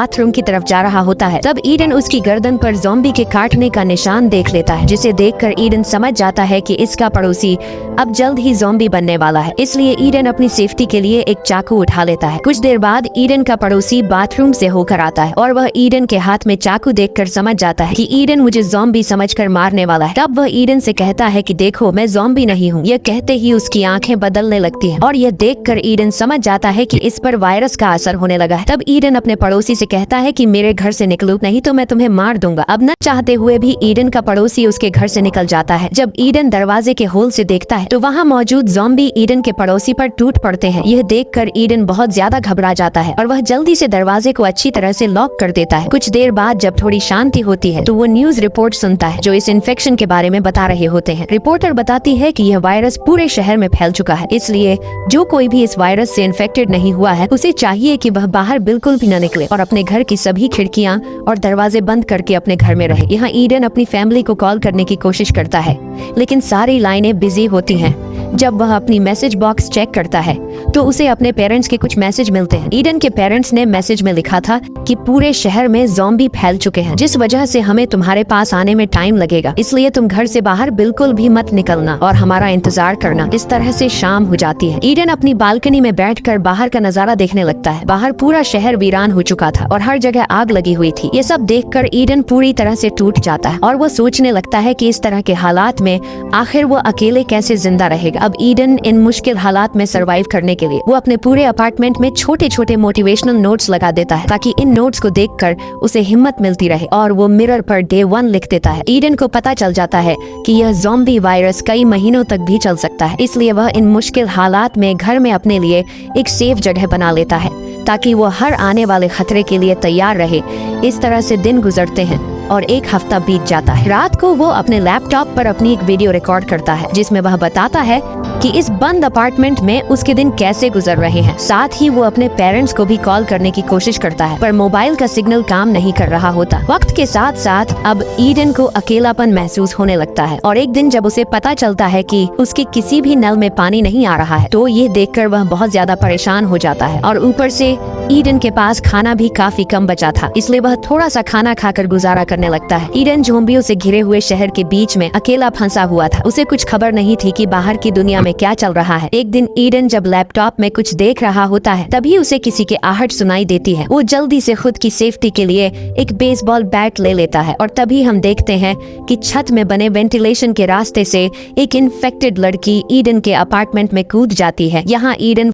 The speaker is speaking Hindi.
बाथरूम की तरफ जा रहा होता है। तब ईडन उसकी गर्दन पर ज़ॉम्बी के काटने का निशान देख लेता है, जिसे देखकर ईडन समझ जाता है कि इसका पड़ोसी अब जल्द ही ज़ॉम्बी बनने वाला है। इसलिए ईडन अपनी सेफ्टी के लिए एक चाकू उठा लेता है। कुछ देर बाद ईडन का पड़ोसी बाथरूम से होकर आता है और वह ईडन के हाथ में चाकू देखकर समझ जाता है कि ईडन मुझे ज़ॉम्बी समझकर मारने वाला है। तब वह ईडन से कहता है कि देखो, मैं ज़ॉम्बी नहीं हूँ। यह कहते ही उसकी आंखें बदलने लगती हैं और यह देखकर ईडन समझ जाता है कि इस पर वायरस का असर होने लगा है। तब ईडन अपने पड़ोसी से कहता है कि मेरे घर से निकलो, नहीं तो मैं तुम्हें मार दूंगा। अब न चाहते हुए भी ईडन का पड़ोसी उसके घर से निकल जाता है। जब ईडन दरवाजे के होल से देखता है तो वहाँ मौजूद ज़ॉम्बी ईडन के पड़ोसी पर टूट पड़ते हैं। यह देखकर ईडन बहुत ज्यादा घबरा जाता है और वह जल्दी से दरवाजे को अच्छी तरह से लॉक कर देता है। कुछ देर बाद जब थोड़ी शांति होती है तो वो न्यूज रिपोर्ट सुनता है जो इस इन्फेक्शन के बारे में बता रहे होते हैं। रिपोर्टर बताती है कि यह वायरस पूरे शहर में फैल चुका है, इसलिए जो कोई भी इस वायरस से इन्फेक्टेड नहीं हुआ है उसे चाहिए कि वह बाहर बिल्कुल भी न निकले और अपने घर की सभी खिड़कियां और दरवाजे बंद करके अपने घर में रहे। यहाँ ईडन अपनी फैमिली को कॉल करने की कोशिश करता है, लेकिन सारी लाइनें बिजी होती हैं। जब वह अपनी मैसेज बॉक्स चेक करता है तो उसे अपने पेरेंट्स के कुछ मैसेज मिलते हैं। ईडन के पेरेंट्स ने मैसेज में लिखा था कि पूरे शहर में ज़ॉम्बी फैल चुके हैं, जिस वजह से हमें तुम्हारे पास आने में टाइम लगेगा, इसलिए तुम घर से बाहर बिल्कुल भी मत निकलना और हमारा इंतजार करना। इस तरह से शाम हो जाती है। ईडन अपनी बालकनी में बैठकर बाहर का नजारा देखने लगता है। बाहर पूरा शहर वीरान हो चुका था और हर जगह आग लगी हुई थी। ये सब देखकर ईडन पूरी तरह से टूट जाता है और वो सोचने लगता है कि इस तरह के हालात में आखिर वो अकेले कैसे जिंदा रहेगा। अब ईडन इन मुश्किल हालात में सरवाइव करने के लिए वो अपने पूरे अपार्टमेंट में छोटे छोटे मोटिवेशनल नोट्स लगा देता है, ताकि इन नोट्स को देखकर उसे हिम्मत मिलती रहे। और वो मिरर पर Day 1 लिख देता है। ईडन को पता चल जाता है कि यह ज़ॉम्बी वायरस कई महीनों तक भी चल सकता है, इसलिए वह इन मुश्किल हालात में घर में अपने लिए एक सेफ जगह बना लेता है ताकि वो हर आने वाले खतरे के लिए तैयार रहे। इस तरह से दिन गुजरते हैं और एक हफ्ता बीत जाता है। रात को वो अपने लैपटॉप पर अपनी एक वीडियो रिकॉर्ड करता है जिसमें वह बताता है कि इस बंद अपार्टमेंट में उसके दिन कैसे गुजर रहे हैं। साथ ही वो अपने पेरेंट्स को भी कॉल करने की कोशिश करता है, पर मोबाइल का सिग्नल काम नहीं कर रहा होता। वक्त के साथ साथ अब ईडन को अकेलापन महसूस होने लगता है और एक दिन जब उसे पता चलता है कि उसके किसी भी नल में पानी नहीं आ रहा है तो ये देखकर वह बहुत ज्यादा परेशान हो जाता है। और ऊपर से ईडन के पास खाना भी काफी कम बचा था, इसलिए वह थोड़ा सा खाना खाकर गुजारा करने लगता है। ईडन ज़ॉम्बियों से घिरे हुए शहर के बीच में अकेला फंसा हुआ था। उसे कुछ खबर नहीं थी कि बाहर की दुनिया में क्या चल रहा है। एक दिन ईडन जब लैपटॉप में कुछ देख रहा होता है तभी उसे किसी के आहट सुनाई देती है। वो जल्दी से खुद की सेफ्टी के लिए एक बेसबॉल बैट ले लेता है और तभी हम देखते हैं कि छत में बने वेंटिलेशन के रास्ते से एक इन्फेक्टेड लड़की ईडन के अपार्टमेंट में कूद जाती है। यहाँ ईडन